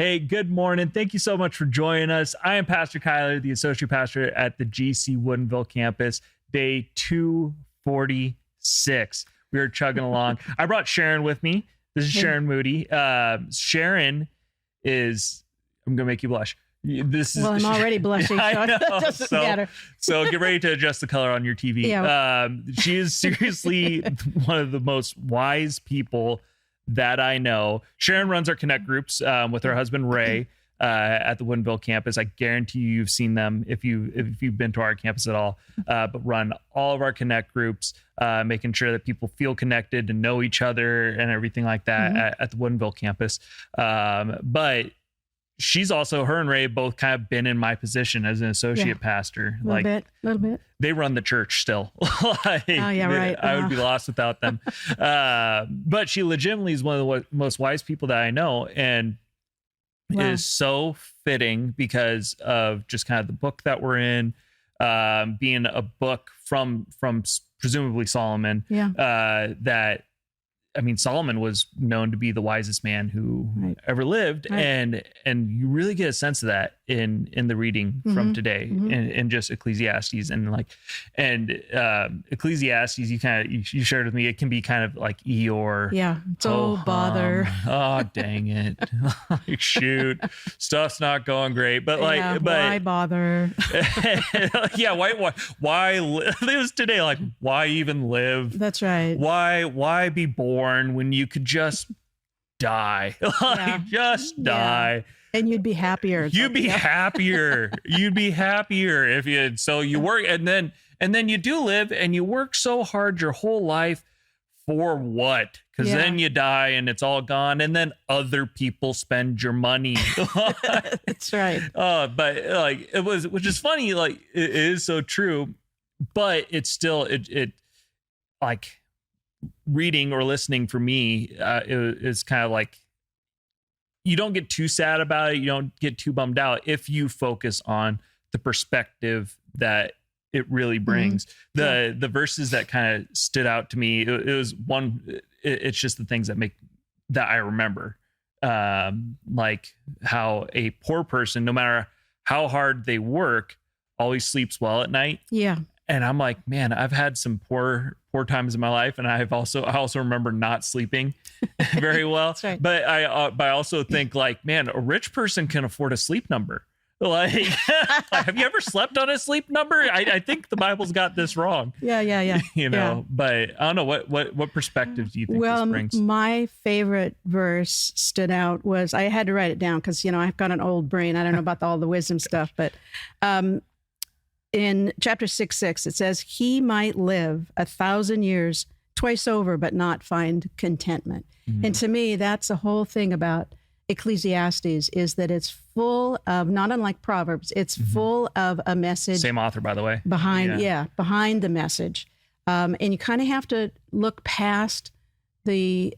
Hey, good morning. Thank you so much for joining us. I am Pastor Kyler, the associate pastor at the GC Woodinville campus, day 246. We are chugging along. I brought Sharon with me. This is Sharon Moody. Sharon is, I'm going to make you blush. Well, I'm already blushing, so it doesn't matter. So get ready to adjust the color on your TV. Yeah. She is seriously one of the most wise people that I know. Sharon runs our Connect groups with her husband, Ray, at the Woodinville campus. I guarantee you've seen them if you've been to our campus at all, but run all of our Connect groups, making sure that people feel connected and know each other and everything like that at the Woodinville campus. But she's also, her and Ray both kind of been in my position as an associate pastor. A little bit. They run the church still. Right. I would be lost without them. But she legitimately is one of the most wise people that I know. And it is so fitting because of just kind of the book that we're in, being a book from presumably Solomon, that, I mean, Solomon was known to be the wisest man who ever lived. And you really get a sense of that in the reading from today and just Ecclesiastes and Ecclesiastes, you shared with me, it can be kind of like Eeyore. Yeah. Bother. Oh, dang it. Shoot. Stuff's not going great, but why bother? Yeah. Why live? It was today. Like, why even live? That's right. Why be born when you could just die? Die. And you'd be happier. You'd be happier. You'd be happier if you work and then you do live and you work so hard your whole life for what? Because then you die and it's all gone, and then other people spend your money. That's right. But which is funny. Like, it is so true, but it's still it like reading or listening for me. Is kind of like, you don't get too sad about it. You don't get too bummed out if you focus on the perspective that it really brings. The verses that kind of stood out to me, it was one, it's just the things that I remember. Like how a poor person, no matter how hard they work, always sleeps well at night. Yeah. And I'm like, man, I've had some poor times in my life, and I also remember not sleeping very well. That's right. But I also think, like, man, a rich person can afford a sleep number. Like, have you ever slept on a sleep number? I think the Bible's got this wrong. Yeah. But I don't know what perspectives do you think this brings? My favorite verse stood out was, I had to write it down because I've got an old brain. I don't know about all the wisdom stuff, but in chapter 6:6, it says, he might live 1,000 years twice over, but not find contentment. And to me, that's the whole thing about Ecclesiastes, is that it's full of, not unlike Proverbs, it's full of a message. Same author, by the way. Behind the message. And you kind of have to look past the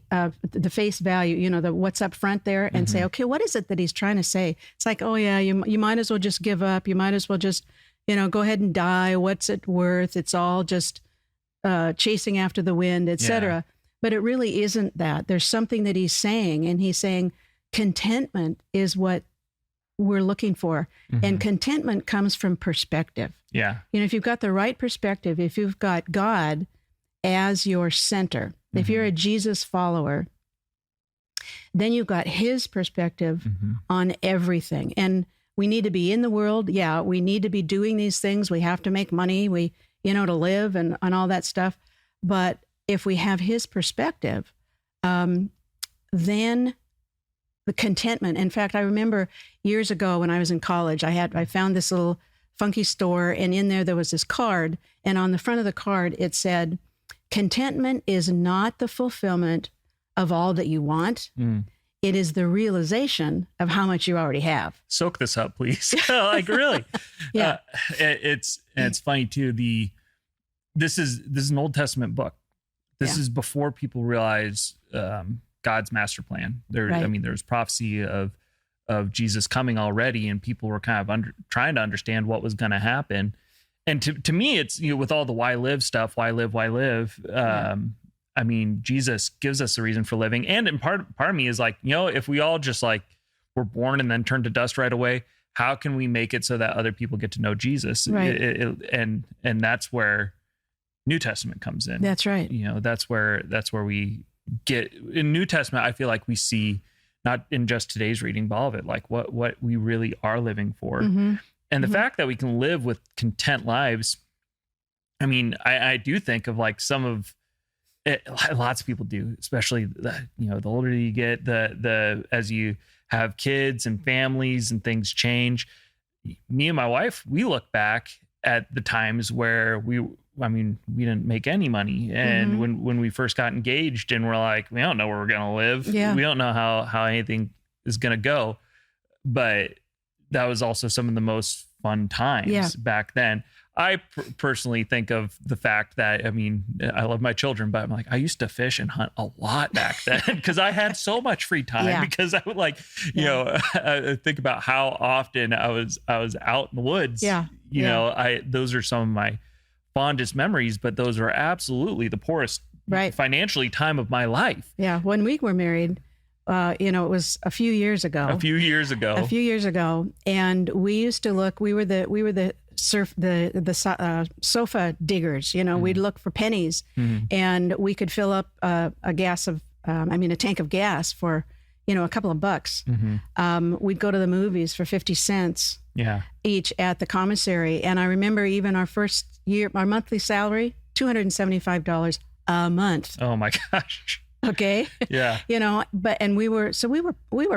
face value, the what's up front there, and say, okay, what is it that he's trying to say? It's like, oh yeah, you might as well just give up. You might as well just, go ahead and die. What's it worth? It's all just chasing after the wind, etc. Yeah. But it really isn't that. There's something that he's saying, and he's saying contentment is what we're looking for. And contentment comes from perspective. Yeah. If you've got the right perspective, if you've got God as your center, if you're a Jesus follower, then you've got his perspective on everything. And we need to be in the world. Yeah, we need to be doing these things. We have to make money, to live and all that stuff. But if we have his perspective, then the contentment. In fact, I remember years ago when I was in college, I found this little funky store, and in there was this card, and on the front of the card it said, contentment is not the fulfillment of all that you want. It is the realization of how much you already have. Soak this up, please. Like, really. Yeah. It's funny too. This is an Old Testament book. This is before people realize God's master plan. There's prophecy of Jesus coming already, and people were kind of trying to understand what was going to happen. And to me, it's, with all the why live stuff, why live. Jesus gives us a reason for living. And in part of me is like, if we all just like we're born and then turn to dust right away. How can we make it so that other people get to know Jesus? Right. And that's where New Testament comes in. That's right. That's where we get in New Testament. I feel like we see, not in just today's reading, but all of it, like what we really are living for. Mm-hmm. And the fact that we can live with content lives. I mean, I do think of like some of it, lots of people do, especially the older you get, the as you have kids and families and things change. Me and my wife, we look back at the times where we didn't make any money. And when we first got engaged and we're like, we don't know where we're going to live. Yeah. We don't know how anything is going to go. But that was also some of the most fun times back then. I personally think of the fact that, I mean, I love my children, but I'm like, I used to fish and hunt a lot back then because I had so much free time because I would like, I think about how often I was out in the woods. Those are some of my fondest memories, but those are absolutely the poorest financially time of my life. Yeah. When we were married, it was a few years ago. And we used to look, we were the sofa diggers, we'd look for pennies and we could fill up a tank of gas for, a couple of bucks. We'd go to the movies for 50 cents each at the commissary. And I remember even our first year, our monthly salary, $275 a month. Oh my gosh. Okay. Yeah. And we were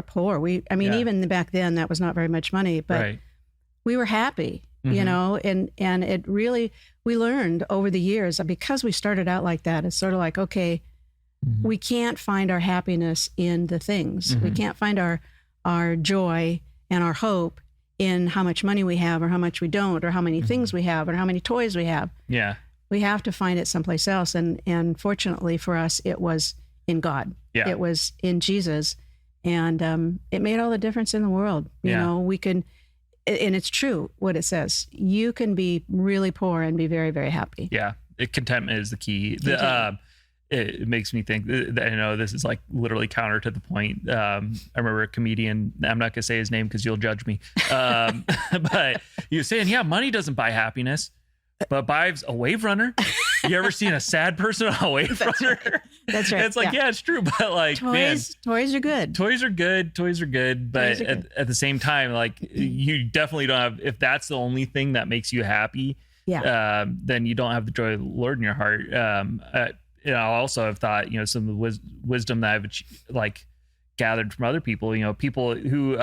poor. Even back then that was not very much money, but we were happy, and it really, we learned over the years because we started out like that. It's sort of like, okay, we can't find our happiness in the things. We can't find our joy and our hope in how much money we have or how much we don't, or how many things we have or how many toys we have. Yeah. We have to find it someplace else. And fortunately for us, it was in God. Yeah. It was in Jesus. And it made all the difference in the world. We can, and it's true what it says. You can be really poor and be very, very happy. Yeah. Contentment is the key. It makes me think that, I know this is like literally counter to the point. I remember a comedian, I'm not going to say his name because you'll judge me. But he was saying, money doesn't buy happiness, but buys a wave runner. You ever seen a sad person on a wave runner? That's right. It's like, it's true. But like, toys are good. Toys are good. But at the same time, like you definitely don't have, if that's the only thing that makes you happy, then you don't have the joy of the Lord in your heart. I also have thought, some of the wisdom that I've gathered from other people, people who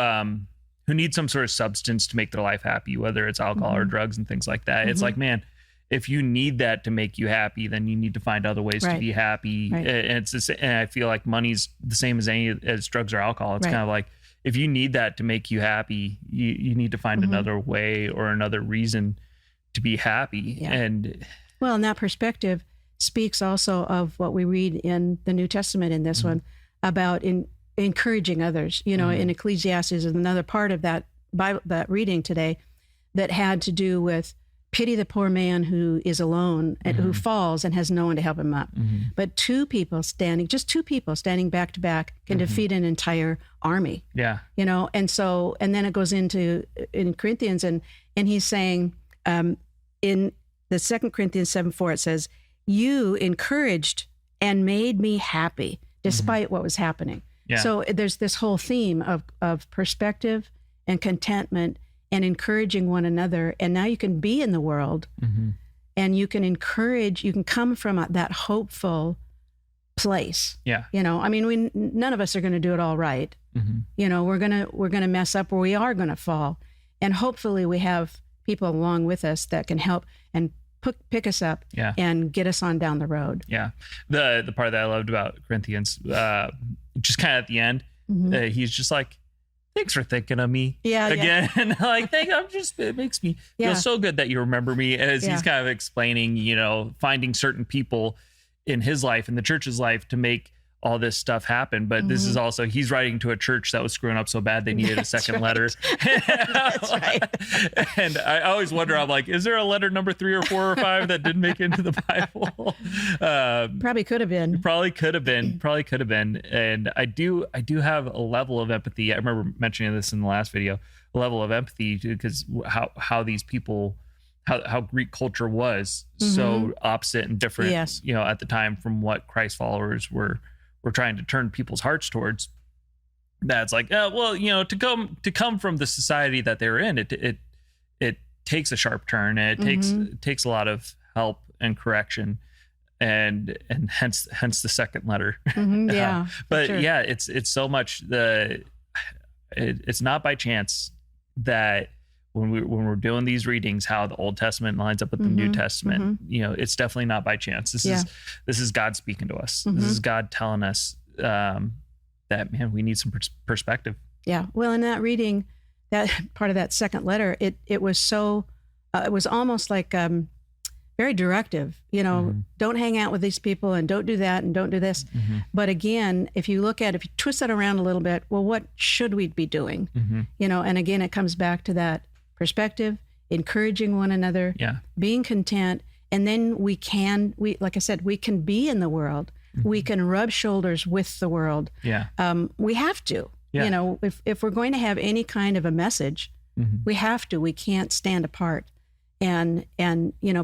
need some sort of substance to make their life happy, whether it's alcohol or drugs and things like that. It's like, man, if you need that to make you happy, then you need to find other ways to be happy. Right. And I feel like money's the same as drugs or alcohol. It's kind of like, if you need that to make you happy, you need to find another way or another reason to be happy. Yeah. And that perspective speaks also of what we read in the New Testament in this one about encouraging others. In Ecclesiastes is another part of that Bible, that reading today, that had to do with pity the poor man who is alone and who falls and has no one to help him up. But two people standing back to back can defeat an entire army. Yeah. And then it goes into in Corinthians and he's saying in the 2 Corinthians 7:4, it says, you encouraged and made me happy despite what was happening. Yeah. So there's this whole theme of perspective and contentment and encouraging one another. And now you can be in the world and you can encourage, you can come from that hopeful place. Yeah. None of us are going to do it all right. We're going to mess up, or we are going to fall. And hopefully we have people along with us that can help and pick us up and get us on down the road. Yeah. The part that I loved about Corinthians, just kind of at the end, he's just like, thanks for thinking of me again. It makes me feel so good that you remember me, as he's kind of explaining, finding certain people in his life, in the church's life, to make all this stuff happened. But this is also, he's writing to a church that was screwing up so bad they needed a second letter. That's right. And I always wonder, I'm like, is there a letter number 3 or 4 or 5 that didn't make it into the Bible? Probably could have been. Probably could have been. And I do have a level of empathy. I remember mentioning this in the last video, a level of empathy, because how these people, how Greek culture was so opposite and different, at the time from what Christ followers were trying to turn people's hearts towards. That's like, to come from the society that they're in, it takes a sharp turn, and it takes a lot of help and correction, and hence the second letter. But sure. It's so much it's not by chance that when we're doing these readings, how the Old Testament lines up with the New Testament, it's definitely not by chance. This is God speaking to us. This is God telling us that, man, we need some perspective. Yeah. Well, in that reading, that part of that second letter, it was so, it was almost like very directive, don't hang out with these people and don't do that and don't do this. But again, if you twist that around a little bit, well, what should we be doing? And again, it comes back to that perspective, encouraging one another, being content. And then like I said, we can be in the world. We can rub shoulders with the world. We have to, if we're going to have any kind of a message, we have to. We can't stand apart and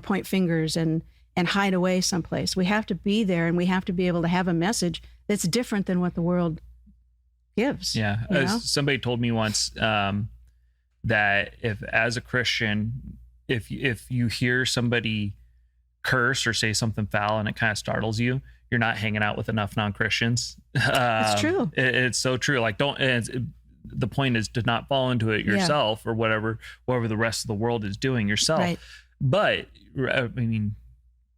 point fingers and hide away someplace. We have to be there, and we have to be able to have a message that's different than what the world gives. Somebody told me once that if, as a Christian, if you hear somebody curse or say something foul and it kind of startles you, you're not hanging out with enough non-Christians. It's true. It's so true. Like, the point is to not fall into it yourself, or whatever the rest of the world is doing yourself. Right. But I mean,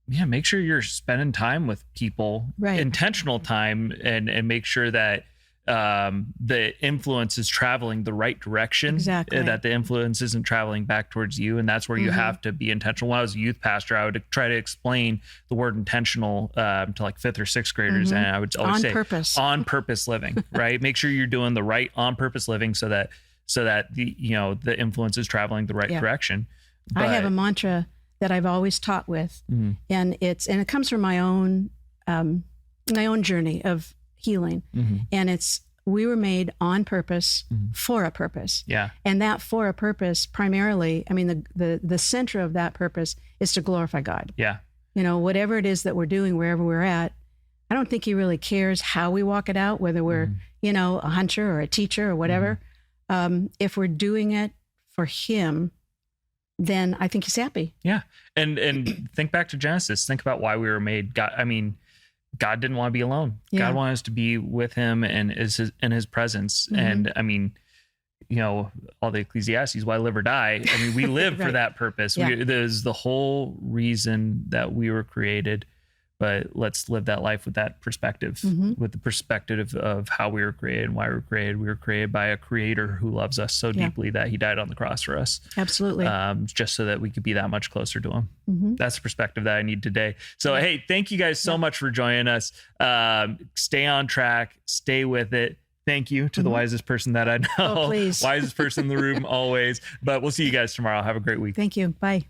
make sure you're spending time with people, intentional time, and make sure that the influence is traveling the right direction. Exactly. That the influence isn't traveling back towards you. And that's where you have to be intentional. When I was a youth pastor, I would try to explain the word intentional to like 5th or 6th graders. And I would always say on purpose living, right? Make sure you're doing the right on purpose living so that the influence is traveling the right direction. But I have a mantra that I've always taught with, and it comes from my own journey of healing. And we were made on purpose for a purpose. And that for a purpose, primarily, I mean, the center of that purpose is to glorify God. Whatever it is that we're doing, wherever we're at, I don't think he really cares how we walk it out, whether we're, a hunter or a teacher or whatever. If we're doing it for him, then I think he's happy. And think back to Genesis. Think about why we were made. God didn't want to be alone. God wanted us to be with him and in his presence. And I mean, all the Ecclesiastes, why live or die? I mean, we live for that purpose. There's the whole reason that we were created, but let's live that life with that perspective, with the perspective of how we were created and why we were created. We were created by a creator who loves us so deeply that he died on the cross for us. Absolutely. Just so that we could be that much closer to him. That's the perspective that I need today. So, hey, thank you guys so much for joining us. Stay on track, stay with it. Thank you to the wisest person that I know. Oh, please. Wisest person in the room always. But we'll see you guys tomorrow. Have a great week. Thank you. Bye.